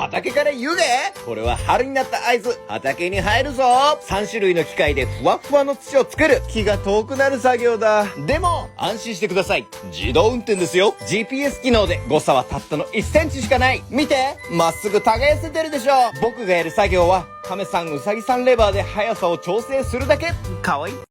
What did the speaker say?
畑から湯気？これは春になった合図。畑に入るぞ。3種類の機械でふわふわの土を作る。気が遠くなる作業だ。でも、安心してください。自動運転ですよ。GPS 機能で誤差はたったの1センチしかない。見て、まっすぐ耕せてるでしょ。僕がやる作業は、亀さんうさぎさんレバーで速さを調整するだけ。かわいい。